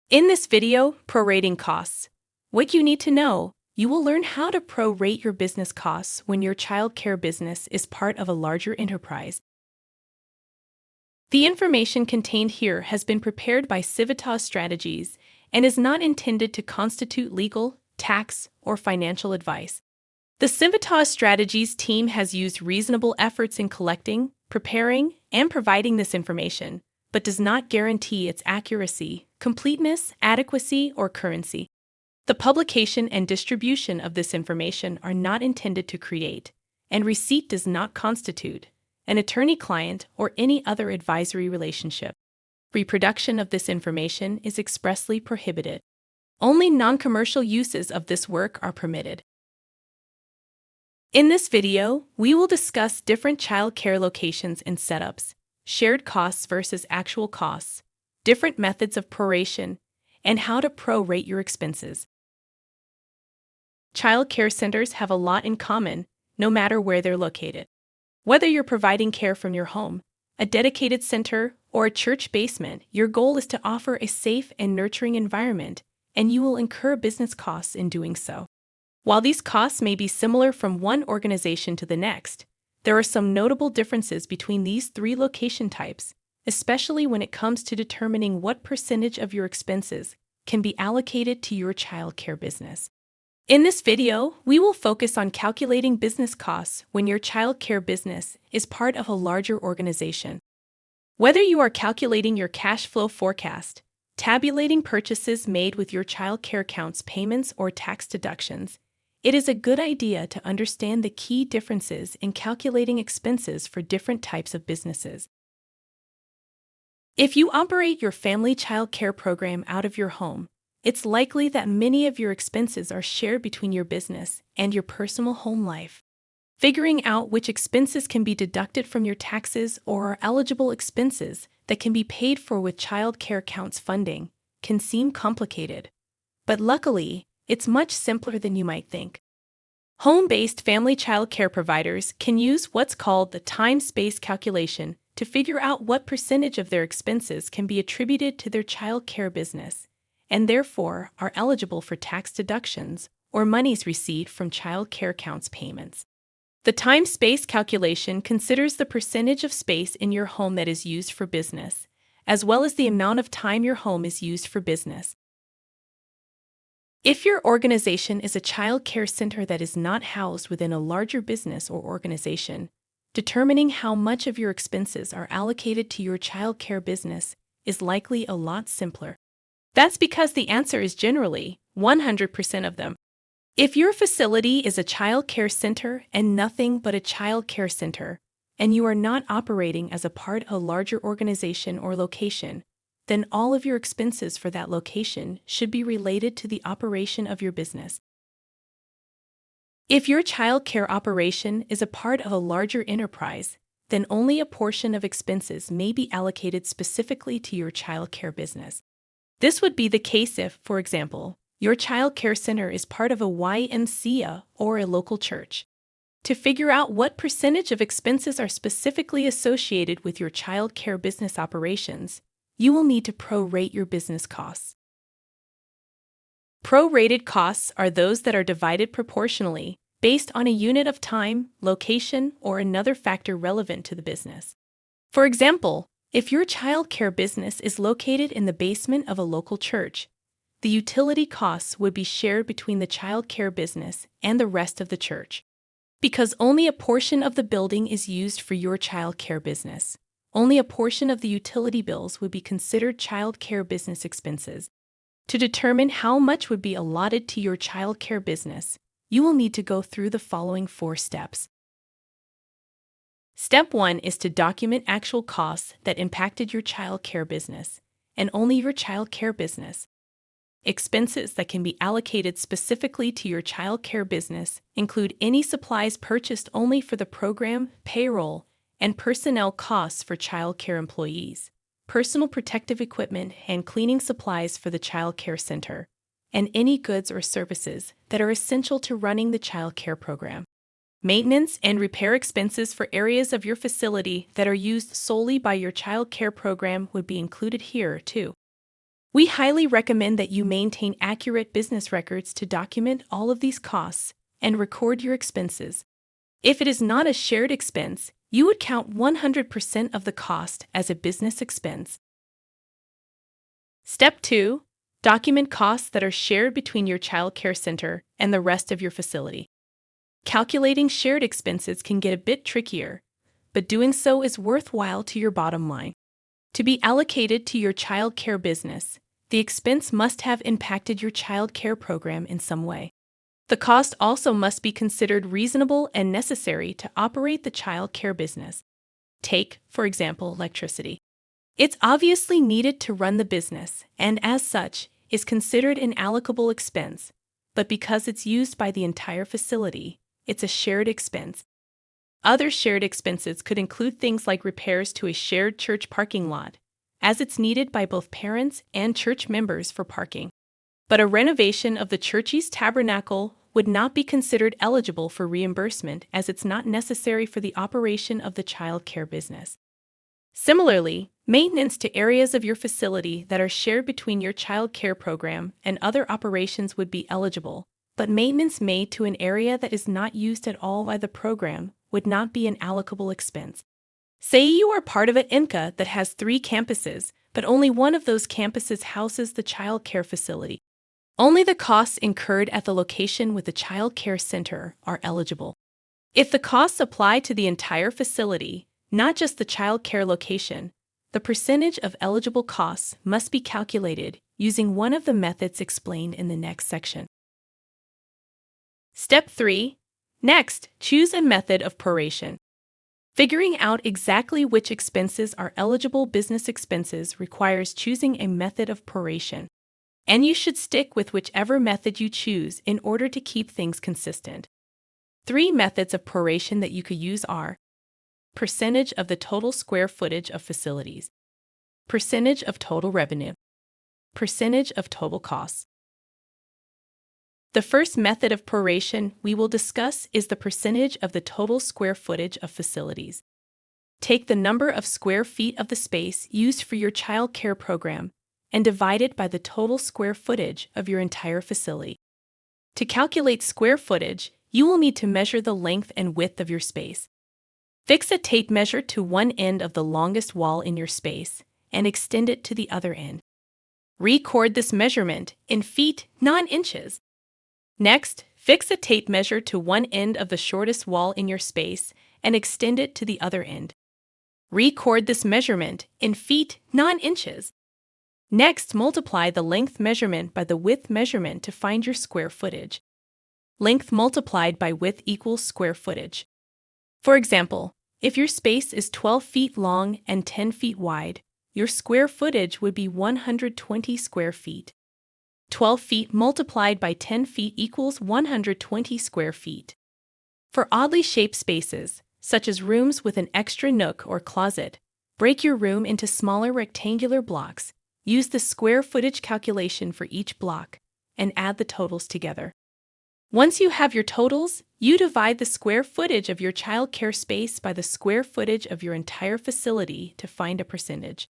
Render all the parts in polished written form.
In this video, Prorating Costs, what you need to know, you will learn how to prorate your business costs when your childcare business is part of a larger enterprise. The information contained here has been prepared by Civitas Strategies and is not intended to constitute legal, tax, or financial advice. The Civitas Strategies team has used reasonable efforts in collecting, preparing, and providing this information, but does not guarantee its accuracy, completeness, adequacy, or currency. The publication and distribution of this information are not intended to create, and receipt does not constitute, an attorney-client or any other advisory relationship. Reproduction of this information is expressly prohibited. Only non-commercial uses of this work are permitted. In this video, we will discuss different child care locations and setups, shared costs versus actual costs, different methods of proration, and how to prorate your expenses. Child care centers have a lot in common, no matter where they're located. Whether you're providing care from your home, a dedicated center, or a church basement, your goal is to offer a safe and nurturing environment, and you will incur business costs in doing so. While these costs may be similar from one organization to the next, there are some notable differences between these three location types, especially when it comes to determining what percentage of your expenses can be allocated to your child care business. In this video, we will focus on calculating business costs when your child care business is part of a larger organization. Whether you are calculating your cash flow forecast, tabulating purchases made with your child care account's payments or tax deductions, it is a good idea to understand the key differences in calculating expenses for different types of businesses. If you operate your family child care program out of your home, it's likely that many of your expenses are shared between your business and your personal home life. Figuring out which expenses can be deducted from your taxes or are eligible expenses that can be paid for with child care accounts funding can seem complicated, but luckily, it's much simpler than you might think. Home-based family child care providers can use what's called the time-space calculation to figure out what percentage of their expenses can be attributed to their child care business, and therefore are eligible for tax deductions or monies received from child care accounts payments. The time-space calculation considers the percentage of space in your home that is used for business, as well as the amount of time your home is used for business. If your organization is a child care center that is not housed within a larger business or organization, determining how much of your expenses are allocated to your child care business is likely a lot simpler. That's because the answer is generally 100% of them. If your facility is a child care center and nothing but a child care center, and you are not operating as a part of a larger organization or location, then all of your expenses for that location should be related to the operation of your business. If your child care operation is a part of a larger enterprise, then only a portion of expenses may be allocated specifically to your child care business. This would be the case if, for example, your child care center is part of a YMCA or a local church. To figure out what percentage of expenses are specifically associated with your child care business operations, you will need to prorate your business costs. Prorated costs are those that are divided proportionally based on a unit of time, location, or another factor relevant to the business. For example, if your child care business is located in the basement of a local church, the utility costs would be shared between the child care business and the rest of the church. Because only a portion of the building is used for your child care business, only a portion of the utility bills would be considered child care business expenses. To determine how much would be allotted to your child care business, you will need to go through the following 4 steps. Step 1 is to document actual costs that impacted your child care business, and only your child care business. Expenses that can be allocated specifically to your child care business include any supplies purchased only for the program, payroll, and personnel costs for child care employees, personal protective equipment and cleaning supplies for the child care center, and any goods or services that are essential to running the child care program. Maintenance and repair expenses for areas of your facility that are used solely by your child care program would be included here, too. We highly recommend that you maintain accurate business records to document all of these costs and record your expenses. If it is not a shared expense, you would count 100% of the cost as a business expense. Step 2. Document costs that are shared between your child care center and the rest of your facility. Calculating shared expenses can get a bit trickier, but doing so is worthwhile to your bottom line. To be allocated to your child care business, the expense must have impacted your child care program in some way. The cost also must be considered reasonable and necessary to operate the child care business. Take, for example, electricity. It's obviously needed to run the business and, as such, is considered an allocable expense, but because it's used by the entire facility, it's a shared expense. Other shared expenses could include things like repairs to a shared church parking lot, as it's needed by both parents and church members for parking. But a renovation of the church's tabernacle would not be considered eligible for reimbursement as it's not necessary for the operation of the child care business. Similarly, maintenance to areas of your facility that are shared between your child care program and other operations would be eligible, but maintenance made to an area that is not used at all by the program would not be an allocable expense. Say you are part of an INCA that has 3 campuses, but only one of those campuses houses the child care facility. Only the costs incurred at the location with the child care center are eligible. If the costs apply to the entire facility, not just the child care location, the percentage of eligible costs must be calculated using one of the methods explained in the next section. Step 3. Next, choose a method of proration. Figuring out exactly which expenses are eligible business expenses requires choosing a method of proration. And you should stick with whichever method you choose in order to keep things consistent. 3 methods of proration that you could use are percentage of the total square footage of facilities, percentage of total revenue, percentage of total costs. The first method of proration we will discuss is the percentage of the total square footage of facilities. Take the number of square feet of the space used for your child care program and divide it by the total square footage of your entire facility. To calculate square footage, you will need to measure the length and width of your space. Fix a tape measure to one end of the longest wall in your space and extend it to the other end. Record this measurement in feet, not inches. Next, fix a tape measure to one end of the shortest wall in your space and extend it to the other end. Record this measurement in feet, not inches. Next, multiply the length measurement by the width measurement to find your square footage. Length multiplied by width equals square footage. For example, if your space is 12 feet long and 10 feet wide, your square footage would be 120 square feet. 12 feet multiplied by 10 feet equals 120 square feet. For oddly shaped spaces, such as rooms with an extra nook or closet, break your room into smaller rectangular blocks, use the square footage calculation for each block, and add the totals together. Once you have your totals, you divide the square footage of your child care space by the square footage of your entire facility to find a percentage.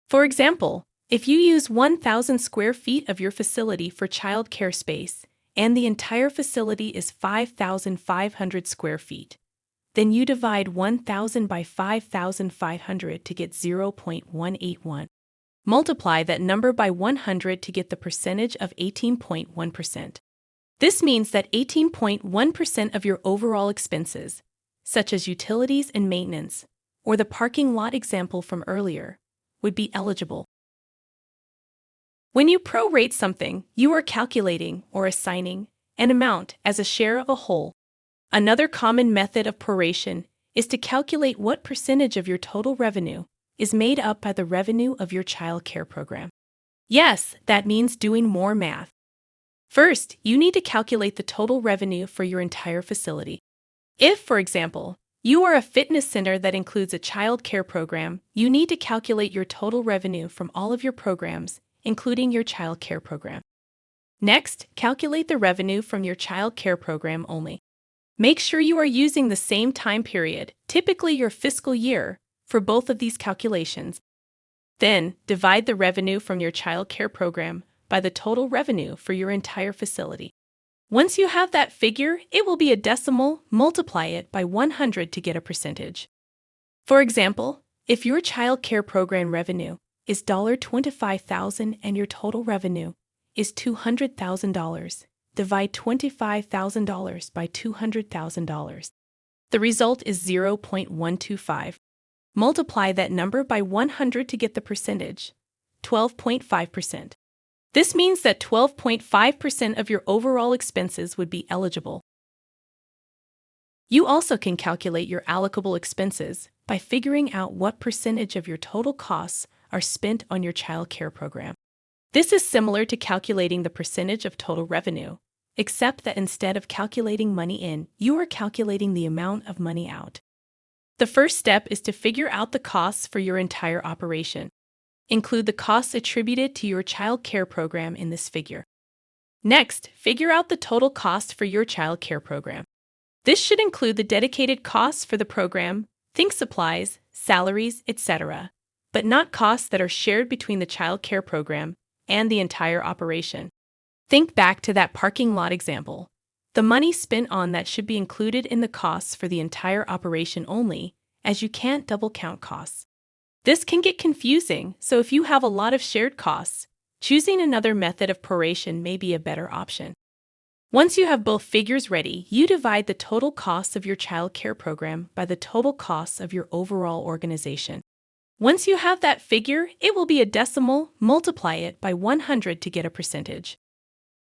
For example, if you use 1,000 square feet of your facility for child care space, and the entire facility is 5,500 square feet, then you divide 1,000 by 5,500 to get 0.181. Multiply that number by 100 to get the percentage of 18.1%. This means that 18.1% of your overall expenses, such as utilities and maintenance, or the parking lot example from earlier, would be eligible. When you prorate something, you are calculating or assigning an amount as a share of a whole. Another common method of proration is to calculate what percentage of your total revenue is made up by the revenue of your child care program. Yes, that means doing more math. First, you need to calculate the total revenue for your entire facility. If, for example, you are a fitness center that includes a child care program, you need to calculate your total revenue from all of your programs, including your child care program. Next, calculate the revenue from your child care program only. Make sure you are using the same time period, typically your fiscal year, for both of these calculations. Then, divide the revenue from your child care program by the total revenue for your entire facility. Once you have that figure, it will be a decimal, multiply it by 100 to get a percentage. For example, if your child care program revenue is $25,000 and your total revenue is $200,000, divide $25,000 by $200,000. The result is 0.125. Multiply that number by 100 to get the percentage, 12.5%. This means that 12.5% of your overall expenses would be eligible. You also can calculate your allocable expenses by figuring out what percentage of your total costs are spent on your child care program. This is similar to calculating the percentage of total revenue, except that instead of calculating money in, you are calculating the amount of money out. The first step is to figure out the costs for your entire operation. Include the costs attributed to your child care program in this figure. Next, figure out the total cost for your child care program. This should include the dedicated costs for the program, think supplies, salaries, etc., but not costs that are shared between the child care program and the entire operation. Think back to that parking lot example. The money spent on that should be included in the costs for the entire operation only, as you can't double count costs. This can get confusing, so if you have a lot of shared costs, choosing another method of proration may be a better option. Once you have both figures ready, you divide the total costs of your child care program by the total costs of your overall organization. Once you have that figure, it will be a decimal, multiply it by 100 to get a percentage.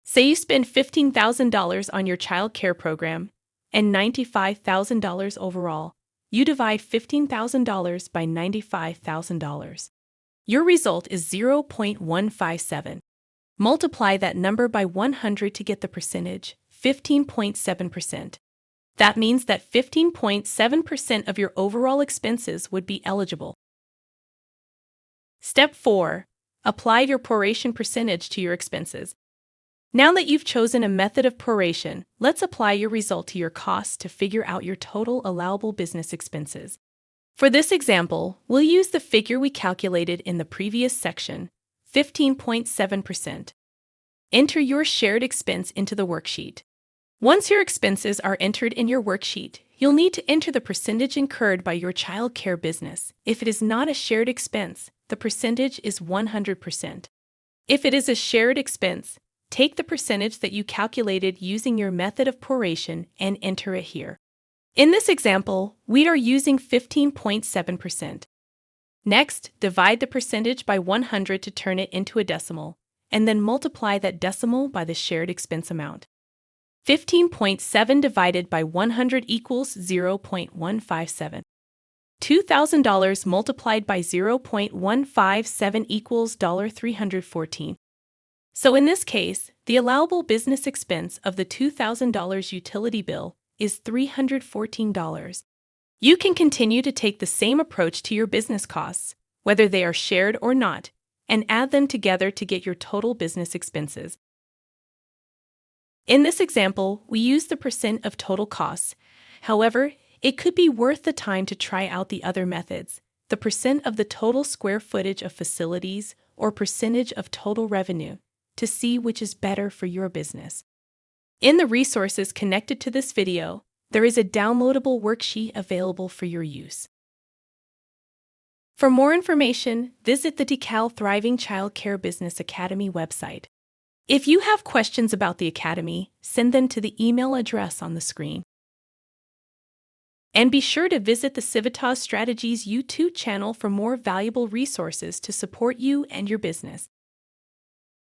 Say you spend $15,000 on your child care program and $95,000 overall. You divide $15,000 by $95,000. Your result is 0.157. Multiply that number by 100 to get the percentage, 15.7%. That means that 15.7% of your overall expenses would be eligible. Step 4. Apply your proration percentage to your expenses. Now that you've chosen a method of proration, let's apply your result to your costs to figure out your total allowable business expenses. For this example, we'll use the figure we calculated in the previous section, 15.7%. Enter your shared expense into the worksheet. Once your expenses are entered in your worksheet, you'll need to enter the percentage incurred by your child care business. If it is not a shared expense, the percentage is 100%. If it is a shared expense, take the percentage that you calculated using your method of proration and enter it here. In this example, we are using 15.7%. Next, divide the percentage by 100 to turn it into a decimal, and then multiply that decimal by the shared expense amount. 15.7 divided by 100 equals 0.157. $2,000 multiplied by 0.157 equals $314. So in this case, the allowable business expense of the $2,000 utility bill is $314. You can continue to take the same approach to your business costs, whether they are shared or not, and add them together to get your total business expenses. In this example, we use the percent of total costs. However, it could be worth the time to try out the other methods, the percent of the total square footage of facilities or percentage of total revenue, to see which is better for your business. In the resources connected to this video, there is a downloadable worksheet available for your use. For more information, visit the DeKalb Thriving Child Care Business Academy website. If you have questions about the Academy, send them to the email address on the screen. And be sure to visit the Civitas Strategies YouTube channel for more valuable resources to support you and your business.